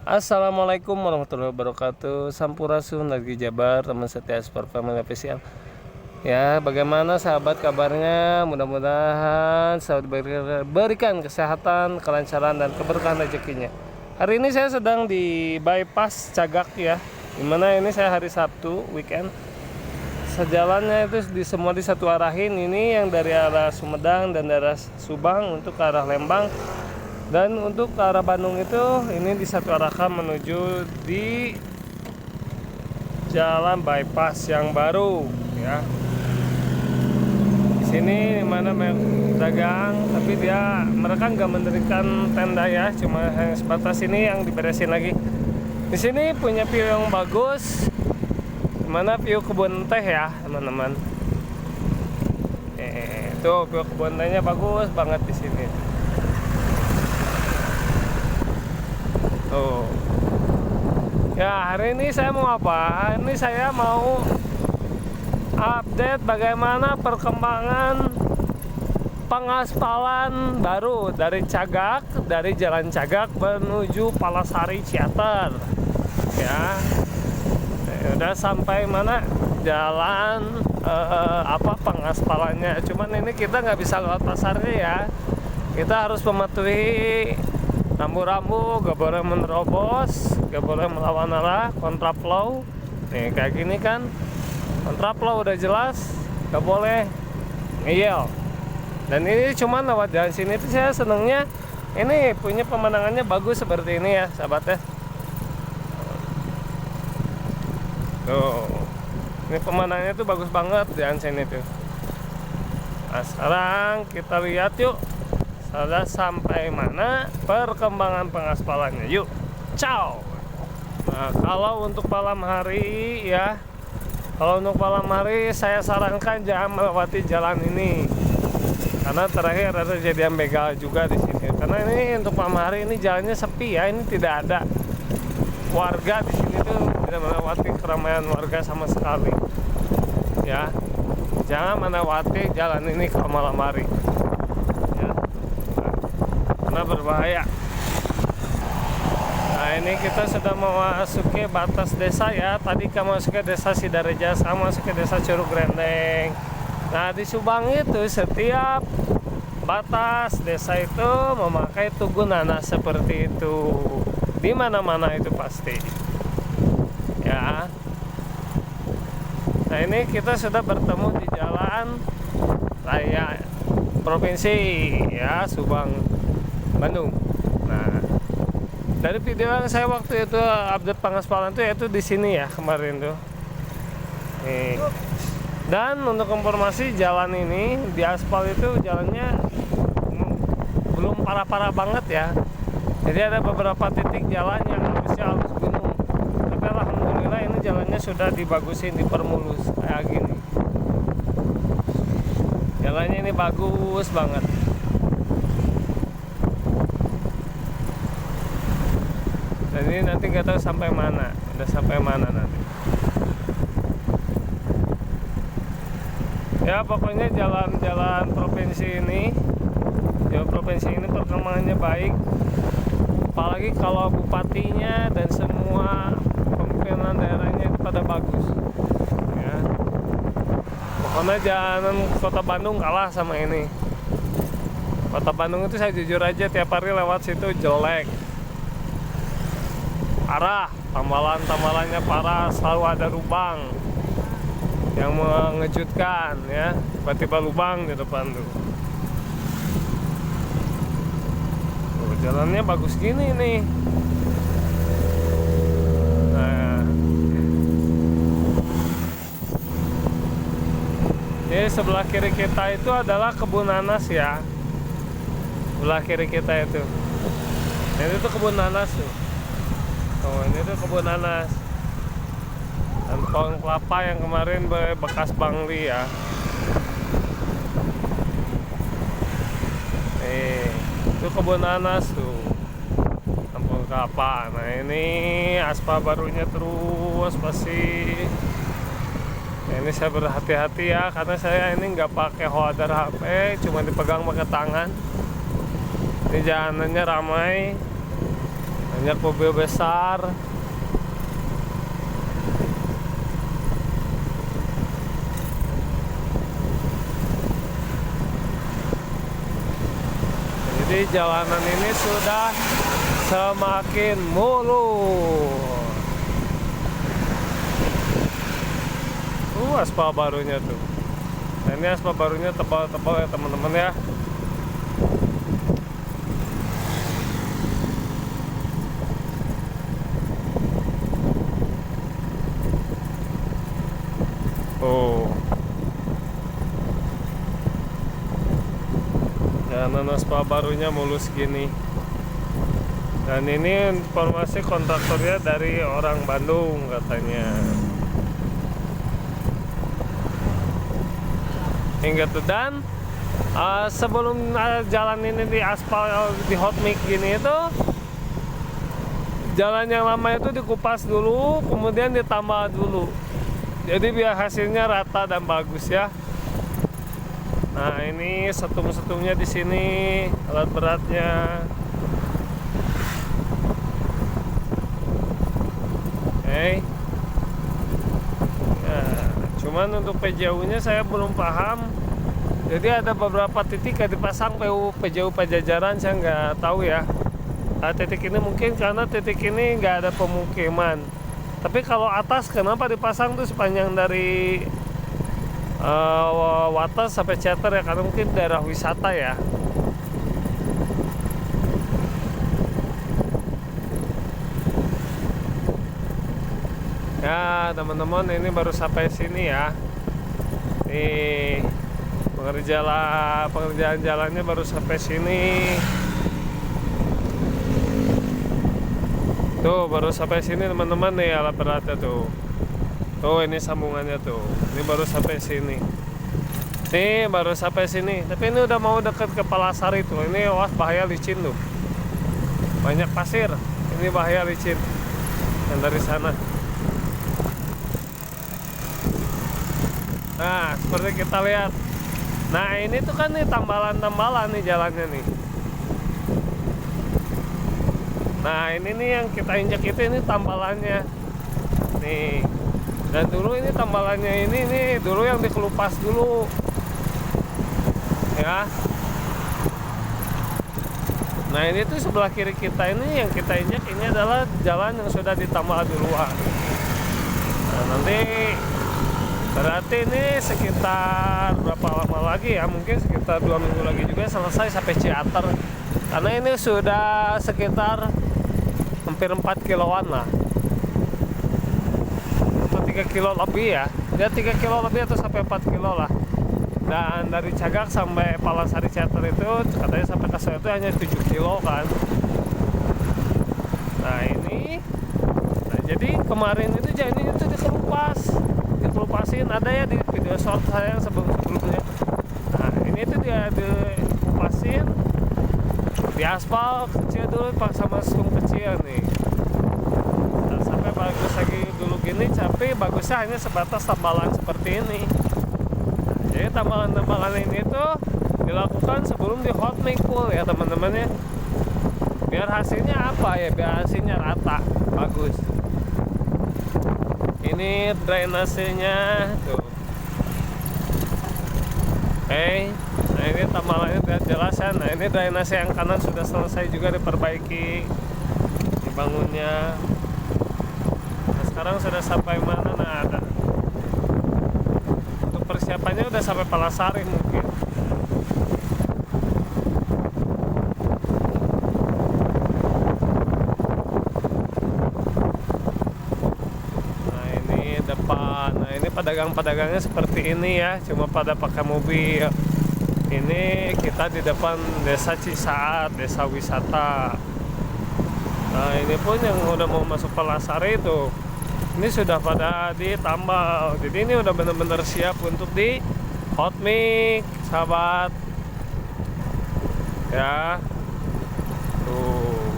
Assalamualaikum warahmatullahi wabarakatuh. Sampurasun lagi Jabar, teman setia Sport Family Official. Ya, bagaimana sahabat kabarnya? Mudah-mudahan sahabat berikan kesehatan, kelancaran dan keberkahan rezekinya. Hari ini saya sedang di bypass Cagak ya. Dimana ini saya hari Sabtu weekend. Sejalannya itu semua di satu arahin. Ini yang dari arah Sumedang dan dari arah Subang untuk ke arah Lembang. Dan untuk ke arah Bandung itu ini di satu arahkan menuju di jalan bypass yang baru ya. Di sini dimana dagang, tapi mereka nggak mendirikan tenda ya, cuma hanya sebatas ini yang diberesin lagi. Di sini punya view yang bagus, dimana view kebun teh ya teman-teman. Tuh view kebun tehnya bagus banget di sini. Tuh. Ya, hari ini saya mau apa? Ini saya mau update bagaimana perkembangan pengaspalan baru dari Jalan Cagak menuju Palasari Ciater. Ya. Udah sampai mana jalan pengaspalannya. Cuman ini kita nggak bisa lewat pasarnya ya. Kita harus mematuhi rambu-rambu, gak boleh menerobos, gak boleh melawan arah, kontraflow. Nih kayak gini kan, kontraflow udah jelas, gak boleh ngeyel. Dan ini cuma lewat jalan sini tuh saya senengnya ini punya pemandangannya bagus seperti ini ya sahabat ya. Tuh, ini pemandangannya tuh bagus banget jalan sini tuh. Nah sekarang kita lihat yuk, sudah sampai mana perkembangan pengaspalannya. Yuk, ciao. Nah, kalau untuk malam hari ya, kalau untuk malam hari saya sarankan jangan melewati jalan ini, karena terakhir ada kejadian begal juga di sini. Karena ini untuk malam hari ini jalannya sepi ya, ini tidak ada warga di sini tuh, tidak melewati keramaian warga sama sekali. Ya, jangan melewati jalan ini kalau malam hari. Karena berbahaya. Nah ini kita sudah memasuki batas desa ya. Tadi kita masuk ke desa Sidareja, sama masuk ke desa Curug Grendeng. Nah di Subang itu setiap batas desa itu memakai tugu nanas seperti itu. Di mana-mana itu pasti. Ya. Nah ini kita sudah bertemu di jalan raya provinsi ya Subang Bandung. Nah, dari video yang saya waktu itu update pengaspalan tuh yaitu di sini ya kemarin tuh. Nih. Dan untuk informasi jalan ini di aspal itu jalannya belum parah-parah banget ya. Jadi ada beberapa titik jalan yang harusnya halus gunung. Tapi alhamdulillah ini jalannya sudah dibagusin, dipermulus kayak gini. Jalannya ini bagus banget. Dan ini nanti nggak tahu sampai mana, udah sampai mana nanti. Ya pokoknya jalan-jalan provinsi ini, ya provinsi ini perkembangannya baik. Apalagi kalau bupatinya dan semua pemimpinan daerahnya itu pada bagus. Ya. Pokoknya jalan kota Bandung kalah sama ini. Kota Bandung itu saya jujur aja tiap hari lewat situ jelek. Parah, tambalannya parah, selalu ada lubang yang mengejutkan ya, tiba-tiba lubang di depan tuh. Jalannya bagus gini nih. Nah, jadi sebelah kiri kita itu adalah kebun nanas ya. Sebelah kiri kita itu. Nah, itu kebun nanas tuh. Oh, ini tuh kebun nanas dan pohon kelapa yang kemarin bekas bangli ya. Itu kebun nanas tuh, pohon kelapa. Nah ini aspal barunya terus masih. Nah, ini saya berhati-hati ya, karena saya ini nggak pakai holder HP, cuma dipegang pakai tangan. Ini jalanannya ramai. banyak mobil besar. Jadi jalanan ini sudah semakin mulus. Aspal barunya tuh. Nah, ini aspal barunya tebal-tebal ya teman-teman ya. Jalanan aspal barunya mulus gini. Dan ini informasi kontraktornya dari orang Bandung katanya. Hingga tuh dan sebelum jalan ini di aspal di hot mix gini itu, jalan yang lama itu dikupas dulu, kemudian ditambah dulu. Jadi biar hasilnya rata dan bagus ya. Nah ini setung-setungnya di sini, alat beratnya. Oke. Nah, cuman untuk PJU-nya saya belum paham. Jadi ada beberapa titik yang dipasang PJU Pajajaran, saya nggak tahu ya. Nah, titik ini mungkin karena titik ini nggak ada pemukiman. Tapi kalau atas kenapa dipasang tuh sepanjang dari Wates sampai Ceter ya, karena mungkin daerah wisata ya. Ya teman-teman, ini baru sampai sini ya. Nih pengerjaan jalannya baru sampai sini. Tuh baru sampai sini teman-teman nih alat beratnya tuh. Tuh ini sambungannya tuh. Ini baru sampai sini. Nih baru sampai sini. Tapi ini udah mau deket ke Palasari tuh. Ini awas bahaya licin tuh. Banyak pasir. Ini bahaya licin. Yang dari sana. Nah seperti kita lihat. Nah ini tuh kan nih tambalan-tambalan nih jalannya nih. Nah ini nih yang kita injak itu, ini tambalannya nih. Dan dulu ini tambalannya ini dulu yang dikelupas dulu ya. Nah ini tuh sebelah kiri kita ini yang kita injak, ini adalah jalan yang sudah ditambal duluan. Nah nanti berarti ini sekitar berapa lama lagi ya, mungkin sekitar 2 minggu lagi juga selesai sampai Ciater. Karena ini sudah sekitar hampir 4 kiloan lah, atau 3 kilo lebih ya. Ya 3 kilo lebih atau sampai 4 kilo lah. Dan dari Cagak sampai Palasari Ciater itu katanya sampai ke sana itu hanya 7 kilo kan. Nah ini jadi kemarin itu jalannya itu dikelupasin, ada ya di video short saya yang sebelumnya. Nah ini tuh dia dikupasin di aspal kecil dulu sama stung kecil nih. Nah, sampai bagus lagi dulu gini, tapi bagusnya hanya sebatas tambalan seperti ini. Jadi tambalan-tambalan ini tuh dilakukan sebelum di hot mix full ya teman-teman ya. Biar hasilnya apa ya, biar hasilnya rata, bagus. Ini drainasenya tuh. Nah ini tambalannya lihat jelas ya. Nah ini drainase yang kanan sudah selesai juga diperbaiki, dibangunnya. Nah sekarang sudah sampai mana? Nah ada. Untuk persiapannya udah sampai Palasari mungkin. Nah ini depan. Nah ini pedagang-pedagangnya seperti ini ya, cuma pada pakai mobil. Ini kita di depan desa Cisaat, desa wisata. Nah ini pun yang udah mau masuk Palasari itu, ini sudah pada ditambal. Jadi ini udah bener-bener siap untuk di hot mix, sahabat. Ya, tuh.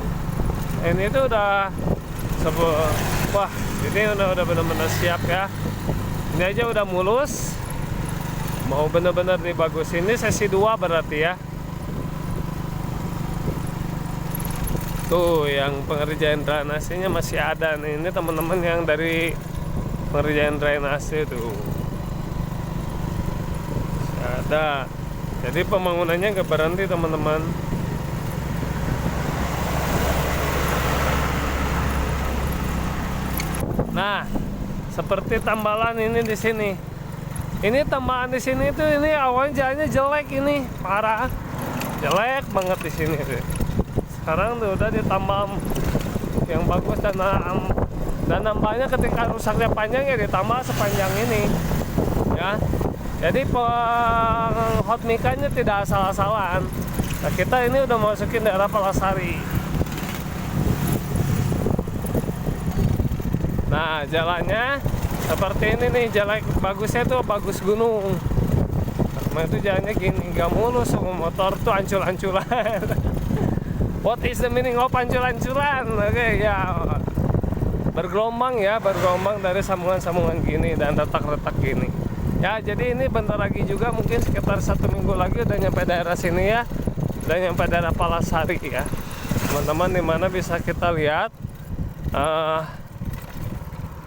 Ini tuh udah wah, ini udah bener-bener siap ya. Ini aja udah mulus. Mau bener-bener dibagus, ini sesi 2 berarti ya. Tuh yang pengerjaan drainasenya masih ada nih. Ini teman-teman yang dari pengerjaan drainase tuh masih ada. Jadi pembangunannya nggak berhenti teman-teman. Nah, seperti tambalan ini di sini. Ini tambahan di sini tuh, ini awalnya jalannya jelek, ini parah, jelek banget di sini tuh. Sekarang tuh udah ditambah yang bagus, dan nambahnya ketika rusaknya panjang ya ditambah sepanjang ini, ya. Jadi hot mikanya tidak asal-asalan. Nah, kita ini udah masukin daerah Palasari. Nah, jalannya seperti ini nih, jalan bagusnya tuh bagus gunung. Nah, itu jalannya gini, gak mulus, motor tuh ancul-anculan. What is the meaning of ancul-anculan? Oke, ya. Bergelombang ya, bergelombang dari sambungan-sambungan gini dan retak-retak gini. Ya, jadi ini bentar lagi juga, mungkin sekitar 1 minggu lagi udah nyampe daerah sini ya. Udah nyampe daerah Palasari ya. Teman-teman, dimana bisa kita lihat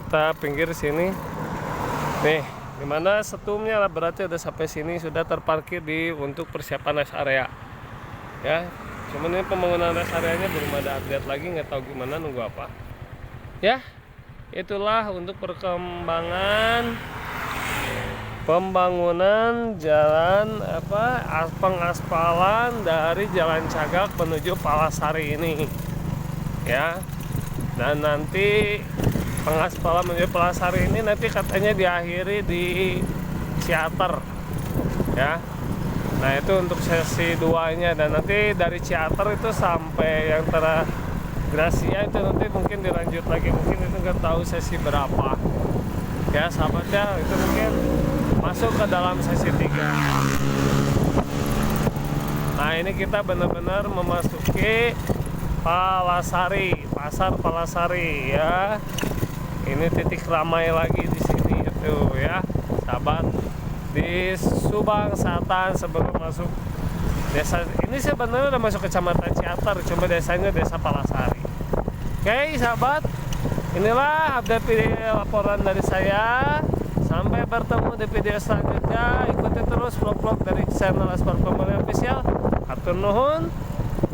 kita pinggir sini nih, dimana setumnya lah, berarti udah sampai sini, sudah terparkir di untuk persiapan rest area ya. Cuman ini pembangunan rest areanya belum ada update lagi, nggak tahu gimana, nunggu apa ya. Itulah untuk perkembangan pembangunan jalan pengaspalan dari Jalan Cagak menuju Palasari ini ya. Dan nanti pengaspalan menuju Palasari ini nanti katanya diakhiri di Ciater ya. Nah, itu untuk sesi 2-nya, dan nanti dari Ciater itu sampai yang Gracia itu nanti mungkin dilanjut lagi, mungkin itu nggak tahu sesi berapa ya sahabatnya, itu mungkin masuk ke dalam sesi 3. Nah, ini kita benar-benar memasuki Palasari, pasar Palasari ya. Ini titik ramai lagi di sini itu ya, sahabat, di Subang Selatan sebelum masuk desa. Ini sebenarnya udah masuk kecamatan Ciater, cuma desanya desa Palasari. Oke, sahabat, inilah update video laporan dari saya. Sampai bertemu di video selanjutnya. Ikuti terus vlog-vlog dari channel Aspar Family Official. Hatur nuhun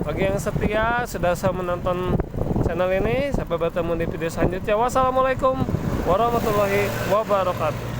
bagi yang setia sudah menonton channel ini. Sampai bertemu di video selanjutnya. Wassalamualaikum warahmatullahi wabarakatuh.